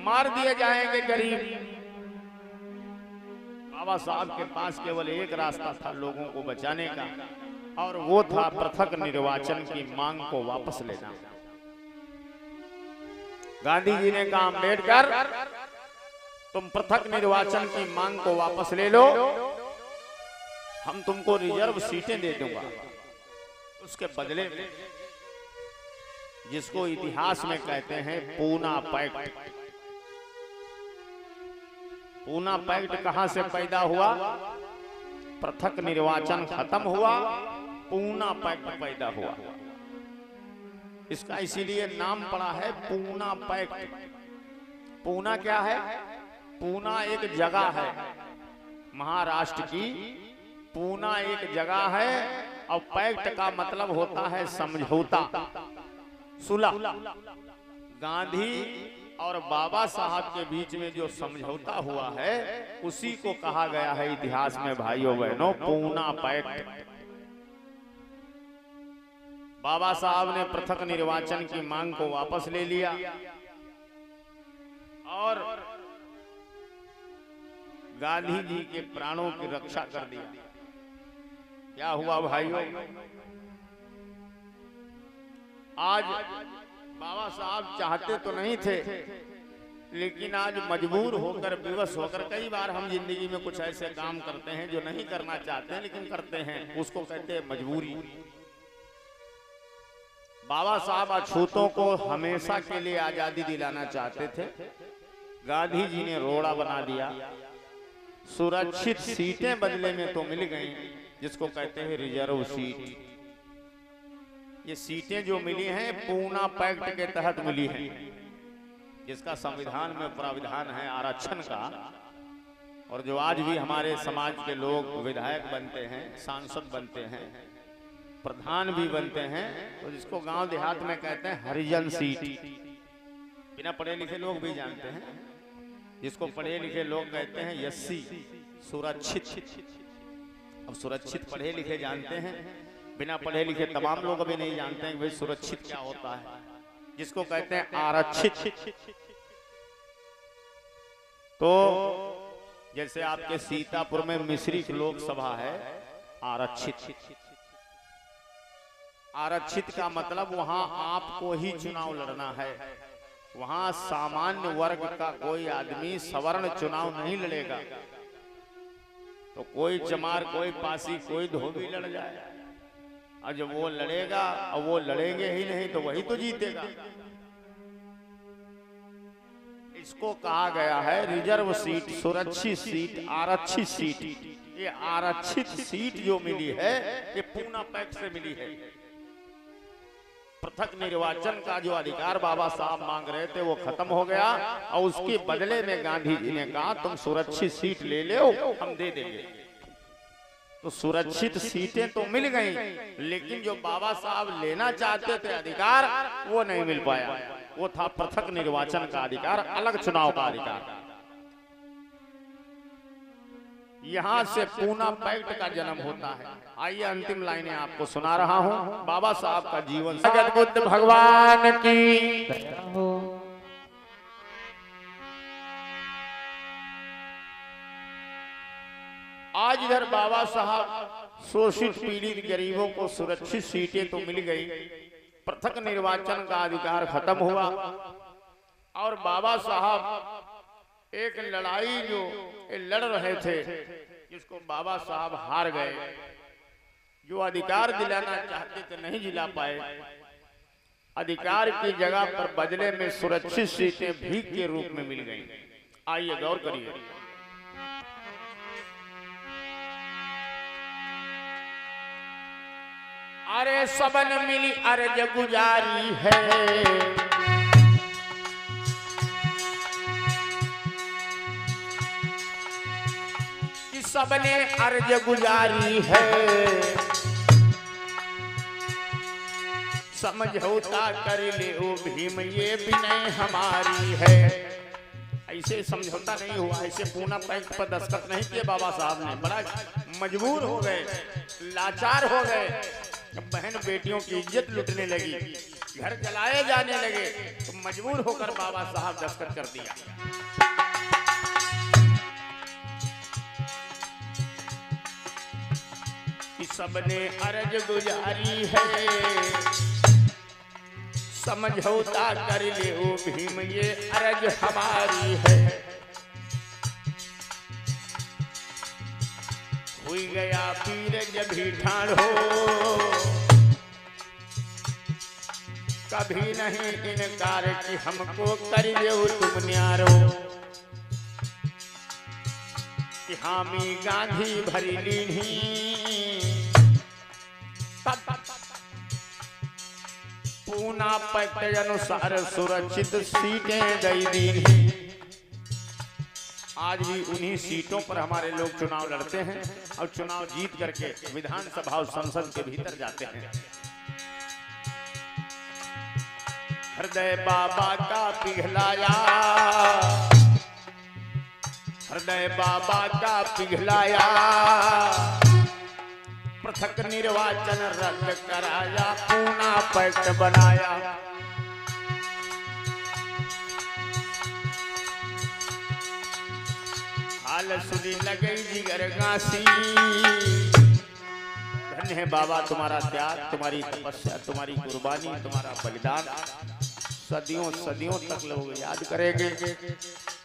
मार दिए जाएंगे गरीब। बाबा साहब के पास केवल एक रास्ता था लोगों को बचाने का, और वो था पृथक निर्वाचन की मांग को वापस लेना। गांधी जी ने कहा अंबेडकर तुम पृथक निर्वाचन की मांग को वापस ले लो, हम तुमको रिजर्व सीटें दे दूंगा। उसके बदले में जिसको इतिहास में कहते हैं पूना पैक्ट। पूना पैक्ट कहां से पैदा हुआ? पृथक निर्वाचन खत्म हुआ, पूना पैक्ट पैदा हुआ। इसका इसीलिए नाम पड़ा है पूना पैक्ट। पूना क्या है? पूना एक जगह है महाराष्ट्र की पूना एक जगह है और पैक्ट का मतलब होता है समझौता, सुलह। गांधी और बाबा साहब के बीच में जो समझौता हुआ है उसी को कहा गया है इतिहास में भाइयों बहनों पूना पैक्ट। बाबा साहब ने पृथक निर्वाचन की मांग को वापस ले लिया और गांधी जी के प्राणों की रक्षा कर दिया। क्या हुआ भाइयों, आज बाबा साहब चाहते तो नहीं थे, लेकिन आज मजबूर होकर, विवश होकर, कई बार हम जिंदगी में कुछ ऐसे काम करते हैं जो नहीं करना चाहते हैं लेकिन करते हैं, उसको कहते हैं मजबूरी। बाबा साहब अछूतों को हमेशा के लिए आजादी दिलाना चाहते थे। गांधी जी ने रोड़ा बना दिया। सुरक्षित सीटें बदले में तो मिल गई, जिसको कहते हैं रिजर्व सीट। ये सीटें जो मिली हैं पूना पैक्ट के तहत मिली हैं, जिसका संविधान में प्राविधान है आरक्षण का। और जो आज भी हमारे समाज के लोग विधायक बनते हैं, सांसद बनते हैं, प्रधान भी बनते हैं, तो जिसको गांव देहात में कहते हैं हरिजन सीट। बिना पढ़े लिखे लोग भी जानते हैं, जिसको पढ़े लिखे लोग कहते हैं एससी, सुरक्षित। अब सुरक्षित पढ़े लिखे जानते हैं, बिना पढ़े लिखे तमाम लोग अभी नहीं जानते हैं भाई सुरक्षित क्या होता है, जिसको कहते हैं आरक्षित। तो जैसे आपके सीतापुर में मिश्रिक लोकसभा है, आरक्षित। आरक्षित का मतलब वहां आपको ही चुनाव लड़ना है, वहां सामान्य वर्ग का कोई आदमी सवर्ण चुनाव नहीं लड़ेगा। तो कोई चमार, कोई पासी, कोई धोबी लड़ जाए, और जब वो लड़ेगा, और वो लड़ेंगे ही नहीं तो वही तो जीतेगा। इसको कहा गया है रिजर्व सीट, सुरक्षित सीट, आरक्षित सीट। ये आरक्षित सीट जो मिली है ये पूना पैक्ट से मिली है। पृथक निर्वाचन का जो अधिकार बाबा साहब मांग रहे थे वो खत्म हो गया, और उसके बदले में गांधी जी ने कहा तुम सुरक्षित सीट ले लो, हम दे देंगे। तो सुरक्षित सीटें तो मिल गई, लेकिन जो बाबा साहब लेना चाहते थे अधिकार वो नहीं मिल पाया। वो था पृथक निर्वाचन का अधिकार, अलग चुनाव का अधिकार। यहां से पूना पैक्ट का जन्म होता है। आइए अंतिम लाइनें आपको सुना रहा हूं, बाबा साहब का जीवन। जगत बुद्ध भगवान की। आज इधर बाबा साहब शोषित पीड़ित गरीबों को सुरक्षित सीटें तो मिल गई, पृथक निर्वाचन का अधिकार खत्म हुआ, और बाबा साहब एक लड़ाई जो लड़ रहे थे जिसको बाबा साहब हार गए, जो अधिकार दिलाना चाहते थे नहीं दिला पाए। अधिकार की जगह पर बदले में सुरक्षित सीटें भीख के रूप में मिल गई। आइए गौर करिए। अरे सबन मिली अर्ज गुजारी है, सबने अर्ज गुजारी है, समझौता कर ले ओ भीम ये विनय हमारी है। ऐसे समझौता नहीं हुआ, ऐसे पूना पैक्ट पर दस्तखत नहीं किए बाबा साहब ने। बड़ा मजबूर हो गए, लाचार हो गए, बहन बेटियों की इज्जत लुटने लगी, घर जलाए जाने लगे, तो मजबूर होकर बाबा साहब दस्तखत कर दिया। सबने अर्ज गुजारी है, समझौता कर ले ओ भीम ये अर्ज हमारी है। हुई गया पीर जब भी ठाड़ हो, कभी नहीं इनकार कि हमको कर दो तुम न्यारो। कि हामी गांधी भरी लीनी, पूना पैक्ट अनुसार सुरक्षित सीटें दई दी। आज भी उन्हीं सीटों पर हमारे लोग चुनाव लड़ते हैं और चुनाव जीत करके विधानसभा और संसद के भीतर जाते हैं। हृदय बाबा का पिघलाया, हृदय बाबा का पिघलाया, पृथक निर्वाचन रद्द कराया, पूना पैक्ट बनाया। हाल सुनी लगे जिगर गांसी। धन्य है बाबा तुम्हारा त्याग, तुम्हारी तपस्या, तुम्हारी कुर्बानी, तुम्हारा बलिदान सदियों सदियों तक लोग याद करेंगे।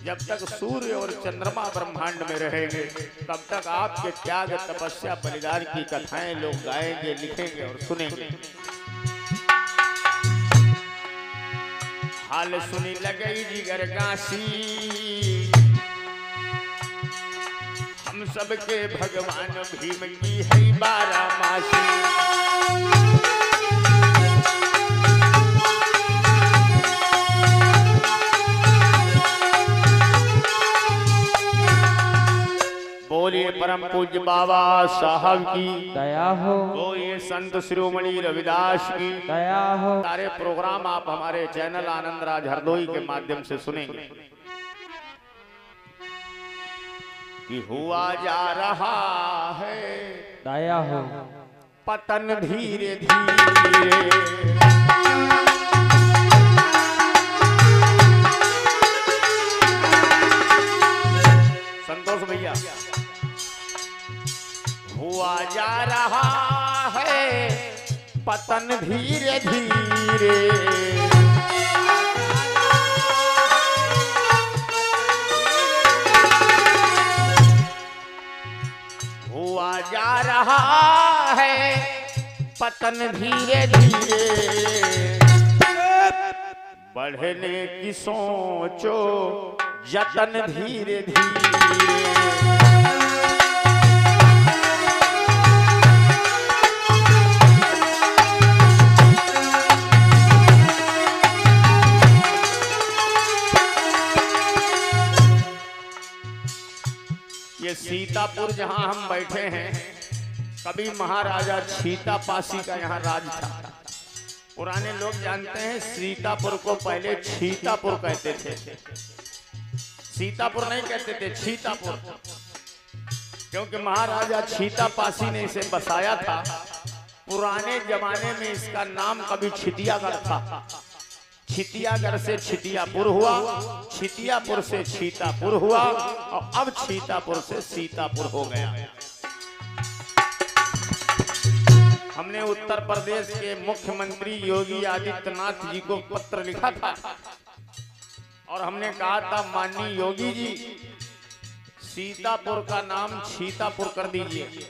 जब तक सूर्य और चंद्रमा ब्रह्मांड में रहेंगे तब तक आपके त्याग, तपस्या, बलिदान की कथाएं लोग गाएंगे, लिखेंगे और सुनेंगे। हाल सुनी लगई जिगर गांसी, हम सबके भगवान भीम की है 12 मासी। बोलिए परम पूज्य बाबा साहब की दया हो, बोलिए संत शिरोमणि रविदास की दया हो। सारे प्रोग्राम आप हमारे चैनल आनंद राज हरदोई के माध्यम से सुनेंगे कि हुआ जा रहा है दया हो, पतन धीरे धीरे। संतोष भैया, हुआ जा रहा है पतन धीरे धीरे, हुआ जा रहा है पतन धीरे धीरे। बढ़ने की सोचो जतन धीरे धीरे। ये सीतापुर जहां हम बैठे हैं, कभी महाराजा छीतापासी का यहाँ राज था। पुराने लोग जानते हैं सीतापुर को पहले छीतापुर कहते थे, सीतापुर नहीं कहते थे, छीतापुर, क्योंकि महाराजा छीतापासी ने इसे बसाया था। पुराने जमाने में इसका नाम कभी छितियागढ़ था, छितियागढ़ से छितियापुर हुआ, छितियापुर से छीतापुर हुआ और अब छीतापुर से सीतापुर हो गया। हमने उत्तर प्रदेश के मुख्यमंत्री योगी आदित्यनाथ जी को पत्र लिखा था और हमने कहा था माननीय योगी जी, सीतापुर का नाम छीतापुर कर दीजिए।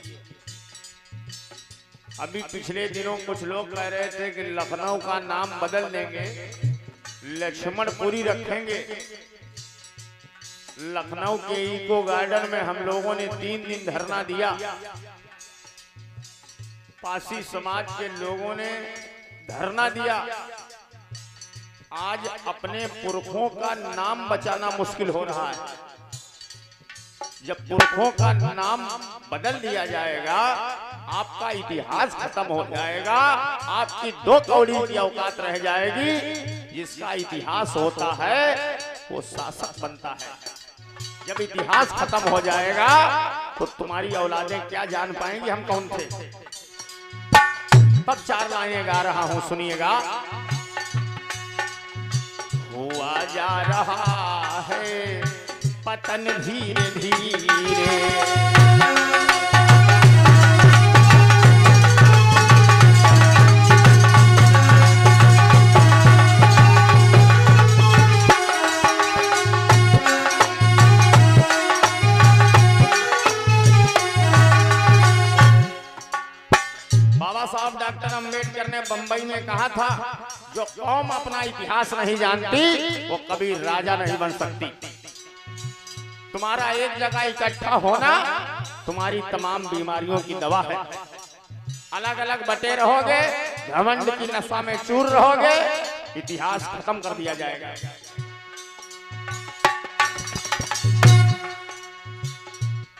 अभी पिछले दिनों कुछ लोग कह रहे थे कि लखनऊ का नाम बदल देंगे, लक्ष्मणपुरी रखेंगे। लखनऊ के इको गार्डन में हम लोगों ने 3 दिन धरना दिया। पासी समाज के लोगों ने धरना दिया। आज अपने पुरखों का नाम बचाना मुश्किल हो रहा है। जब पुरखों का नाम बदल दिया जाएगा, आपका इतिहास खत्म हो जाएगा, आपकी 2 कौड़ी की औकात रह जाएगी। जिसका इतिहास होता है वो शासक बनता है। जब इतिहास खत्म हो जाएगा तो तुम्हारी औलादें क्या जान पाएंगी हम कौन थे। तब 4 लाइनें गा रहा हूं, सुनिएगा। हुआ जा रहा है पतन धीरे धीरे, साहब डॉक्टर अंबेडकर ने बंबई में कहा था, जो कौम अपना इतिहास नहीं जानती वो कभी राजा नहीं बन सकती। तुम्हारा एक जगह इकट्ठा होना तुम्हारी तमाम बीमारियों की दवा है। अलग अलग बटे रहोगे, घमंड की नशा में चूर रहोगे, इतिहास खत्म कर दिया जाएगा।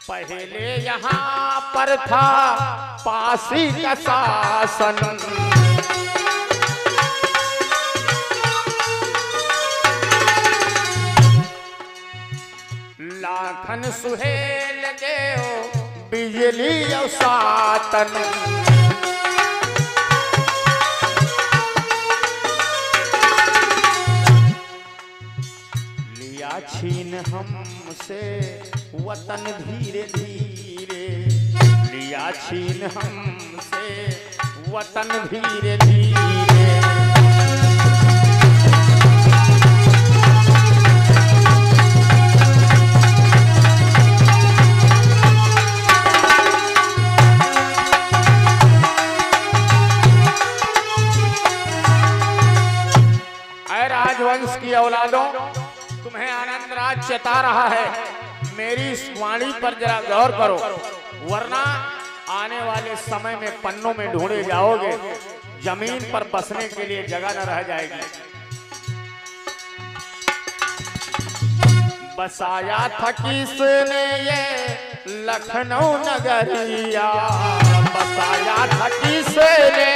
पहले यहाँ पर था पासी का शासन, लाखन सुहेल देव बिजली और सातन, लिया छीन हमसे वतन धीरे धीरे, लिया छीन हमसे वतन धीरे धीरे। राजवंश की औलादों, तुम्हें आनंद राज चेता रहा है, मेरी इस वाणी पर जरा गौर करो, वरना आने वाले समय में पन्नों में ढूंढे जाओगे, जमीन पर बसने के लिए जगह न रह जाएगी। बसाया था किसने ये लखनऊ नगरिया, बसाया था किसने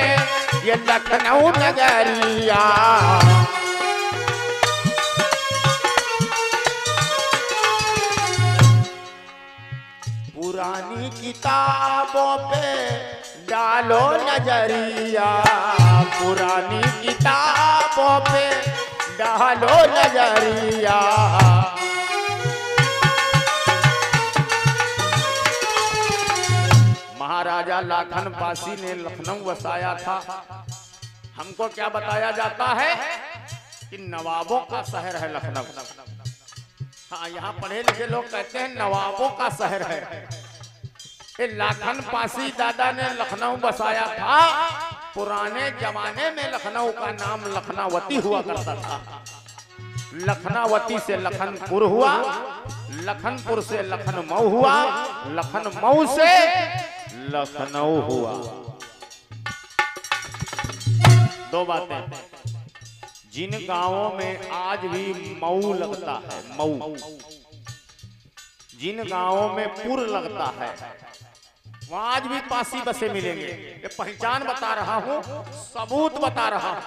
ये लखनऊ नगरिया, पुरानी किताबों पे डालो नजरिया, पुरानी किताबों पे डालो नजरिया। महाराजा लाखन पासी ने लखनऊ बसाया था। हमको क्या बताया जाता है कि नवाबों का शहर है लखनऊ। हाँ, यहाँ पढ़े लिखे लोग कहते हैं नवाबों का शहर है। ये लाखन पासी दादा ने लखनऊ बसाया था। पुराने जमाने में लखनऊ का नाम लखनावती हुआ करता था। लखनावती से लखनपुर हुआ, लखनपुर से लखनऊ हुआ, लखनऊ से लखनऊ हुआ। दो बातें, जिन गांवों में आज भी मऊ लगता है, मऊ, जिन गांवों में पुर लगता है, वहां आज भी पासी बसे मिलेंगे। ये पहचान बता रहा हूं, सबूत बता रहा हूं।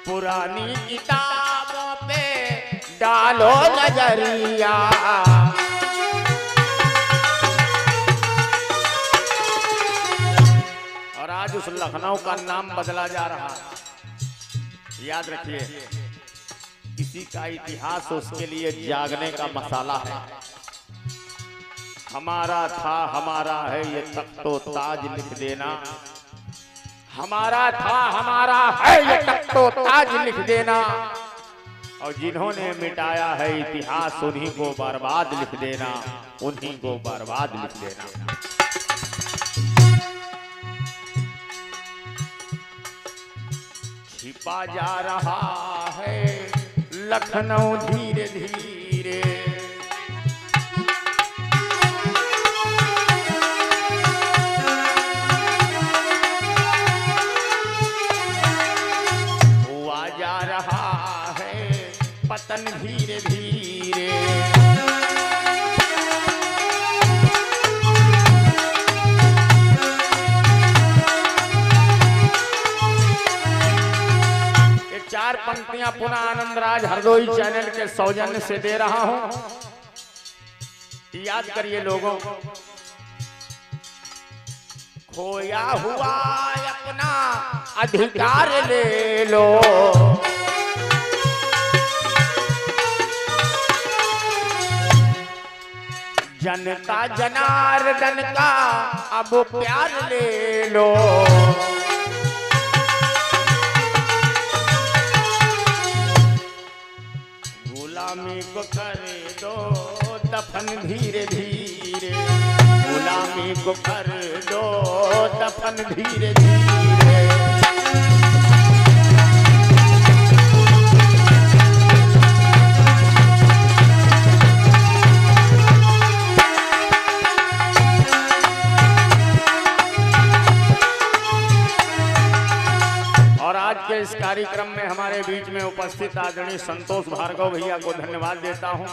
पुरानी किताबों पे डालो नजरिया, और आज उस लखनऊ का नाम बदला जा रहा है। याद रखिए, किसी का इतिहास उसके लिए जागने का मसाला है। हमारा था हमारा है ये तख्तो ताज लिख देना, हमारा था हमारा है ये तख्तो ताज लिख देना, और जिन्होंने मिटाया है इतिहास उन्हीं को बर्बाद लिख देना, उन्हीं को बर्बाद लिख देना। छिपा जा रहा है लखनऊ धीरे धीरे, हुआ जा रहा है पतन धीरे धीरे। चार पंक्तियां पुनः आनंद राज हरदोई चैनल के सौजन्य से दे रहा हूं, याद करिए लोगों। खोया हुआ अपना अधिकार ले लो, जनता जनार्दन का अब प्यार ले लो, गुलामी को कर दो दफन धीरे धीरे, गुलामी को कर दो दफन धीरे धीरे। और आज के इस कार्य कार्यक्रम में हमारे बीच में उपस्थित आदरणीय संतोष भार्गव भैया को धन्यवाद देता हूं।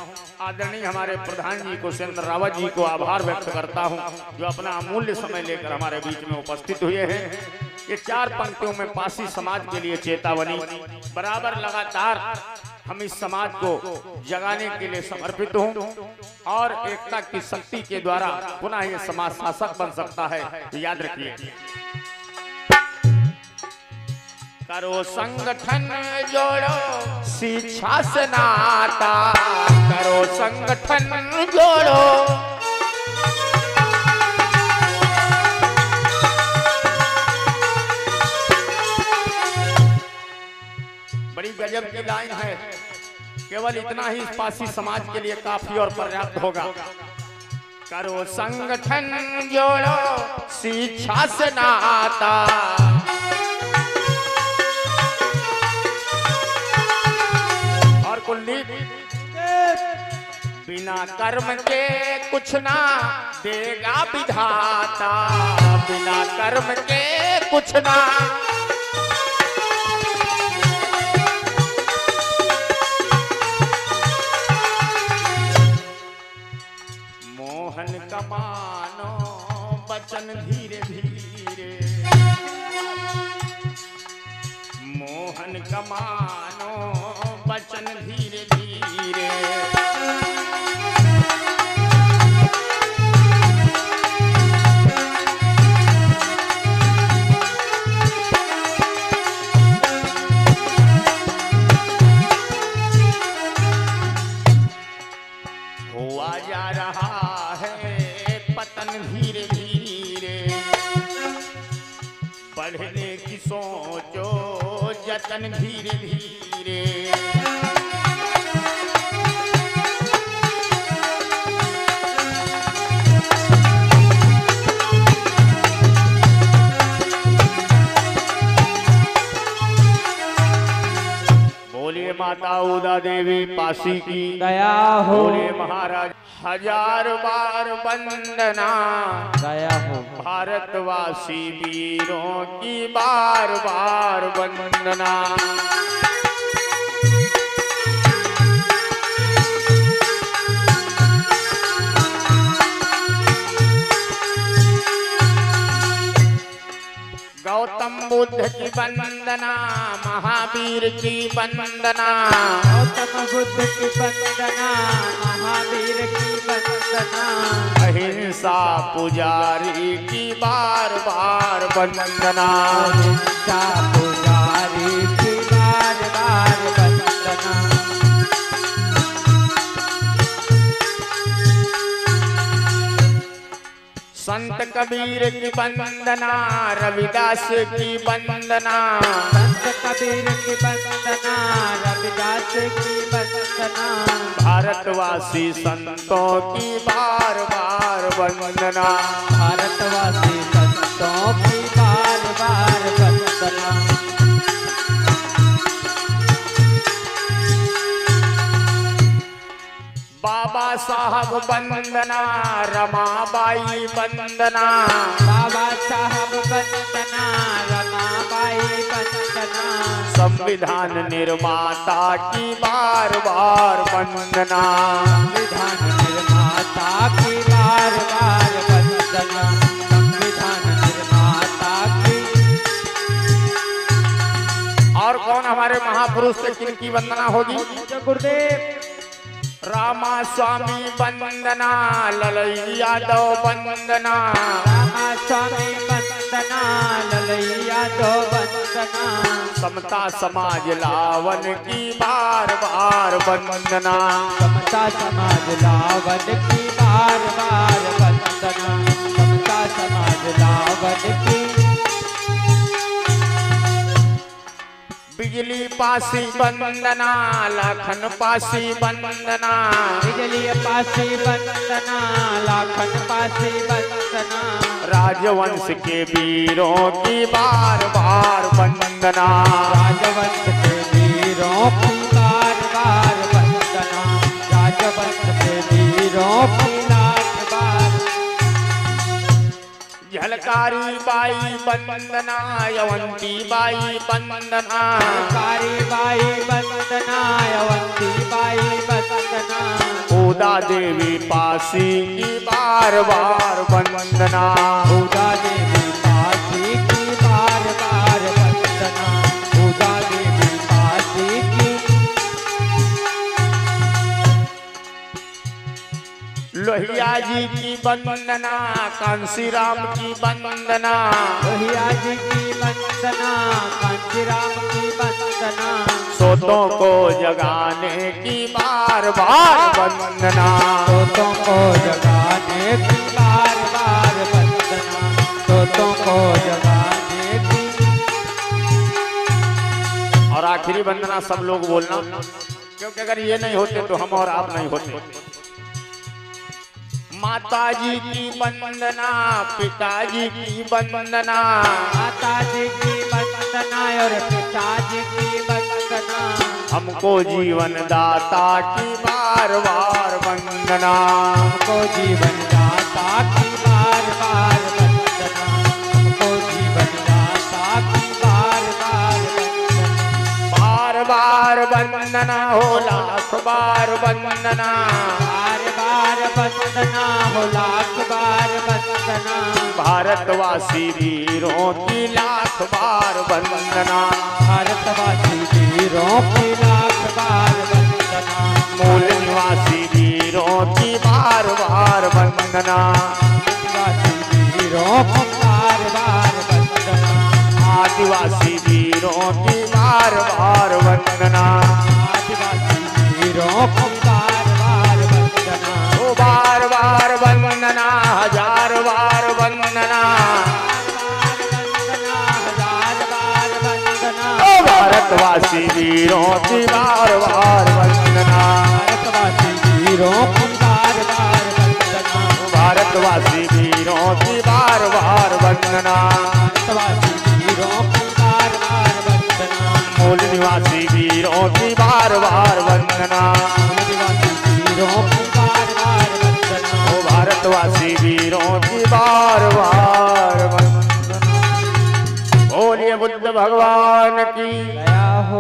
आदरणीय हमारे प्रधान जी को सुरेंद्र रावत जी को आभार व्यक्त करता हूं, जो अपना अमूल्य समय लेकर हमारे बीच में उपस्थित हुए हैं। ये 4 पंक्तियों में पासी समाज के लिए चेतावनी, बराबर लगातार हम इस समाज को जगाने के लिए समर्पित हूं और एकता की शक्ति के द्वारा पुनः ये समाज शासक बन सकता है, तो याद रखिए। करो संगठन जोड़ो शिक्षा से नाता, करो संगठन जोड़ो बड़ी गजब की लाइन है। केवल इतना ही पासी समाज के लिए काफी और पर्याप्त होगा। करो संगठन जोड़ो शिक्षा से नाता, और कुलदीप बिना कर्म के कुछ ना देगा विधाता, बिना कर्म के कुछ ना। मोहन का मानो बचन धीरे धीरे, मोहन का मानो बचन धीरे धीरे। हुआ जा रहा है पतन धीरे धीरे, बढ़ने की सोचो जतन धीरे धीरे। बोलिए माता उदा देवी पासी की दया हो, बोलिए महाराज 1000 बार वंदना, दया हो। भारतवासी वीरों की बार बार वंदना। गौतम बुद्ध की वंदना, महावीर की वंदना, गौतम बुद्ध की वंदना, महावीर की वंदना, अहिंसा पुजारी की बार बार वंदना, अहिंसा पुजारी की बार बार वंदना। संत कबीर की वंदना, रविदास की वंदना, संत कबीर की वंदना, रविदास की वंदना, भारतवासी संतों की बार बार वंदना, भारतवासी संतों की बार बार वंदना। बाबा साहब वंदना, रमाबाई वंदना, बाबा साहब वंदना, रमाबाई वंदना, संविधान निर्माता की बार बार वंदना, संविधान निर्माता की बार बार वंदना, संविधान निर्माता की। और कौन हमारे महापुरुष से किनकी वंदना होगी? गुरुदेव रामा स्वामी वंदना, ललई यादव वंदना, रामा स्वामी वंदना, ललई यादव वंदना, समता समाज लावन की बार बार वंदना, समता समाज लावन की बार बार वंदना, समता समाज लावन की। बिजली पासी वंदना, लाखन पासी वंदना, बिजली पासी वंदना, लाखन पासी वंदना, राजवंश के वीरों की बार बार वंदना, राजवंश के वीरों की बार बार वंदना, राजवंश के वीरों की बार बार। झलक झनकारी बाई वंदना, अवंती बाई वंदना, झनकारी बाई वंदना, अवंती बाई वंदना, उदा देवी पासी की बार बार वंदना, उदा देवी पासी की बार बार वंदना, उदा देवी पासी की। लोहिया जी की वंदना, कांसी राम की वंदना, लोहिया जी की वंदना, कांची राम की वंदना, सोतों को जगाने की बार बार वंदना, सोतों को जगाने की बार बार वंदना, सोतों को जगाने की। और आखिरी वंदना सब लोग बोलना, क्योंकि अगर ये नहीं होते तो हम और आप नहीं होते। माता जी की वंदना, पिताजी की वंदना, माता जी की वंदना और पिताजी की वंदना, हमको जीवन दाता की बार बार वंदना, हमको जीवन दाता की बार बार वंदना, हमको जीवन दाता की बार बार वंदना, बार बार वंदना हो लाख बार वंदना, बार बार वंदना हो लाख बार वंदना, भारतवासी वीरों की लाख बार वंदना, भारतवासी वीरों की लाख बार वंदना, मूल निवासी वीरों की बार बार वंदना, आदिवासी वीरों की बार बार वंदना, आदिवासी वीरों की बार बार वंदना, आदिवासी वीरों की बार बार वंदना, ओ बार बार वंदना, हजार बार वंदना, हजार बार वंदना, ओ भारतवासी वीरों की बार बार वंदना, भारतवासी वीरों की बार बार वंदना, भारतवासी वीरों की बार बार वंदना, भारतवासी वीरों की बार बार वंदना, मूल निवासी वीरों की बार बार वंदना, आदिवासी वीरों की बार बार वंदना, ओ भारतवासी वीरों की बार बार वंदना। बोलिए बुद्ध भगवान की दया हो।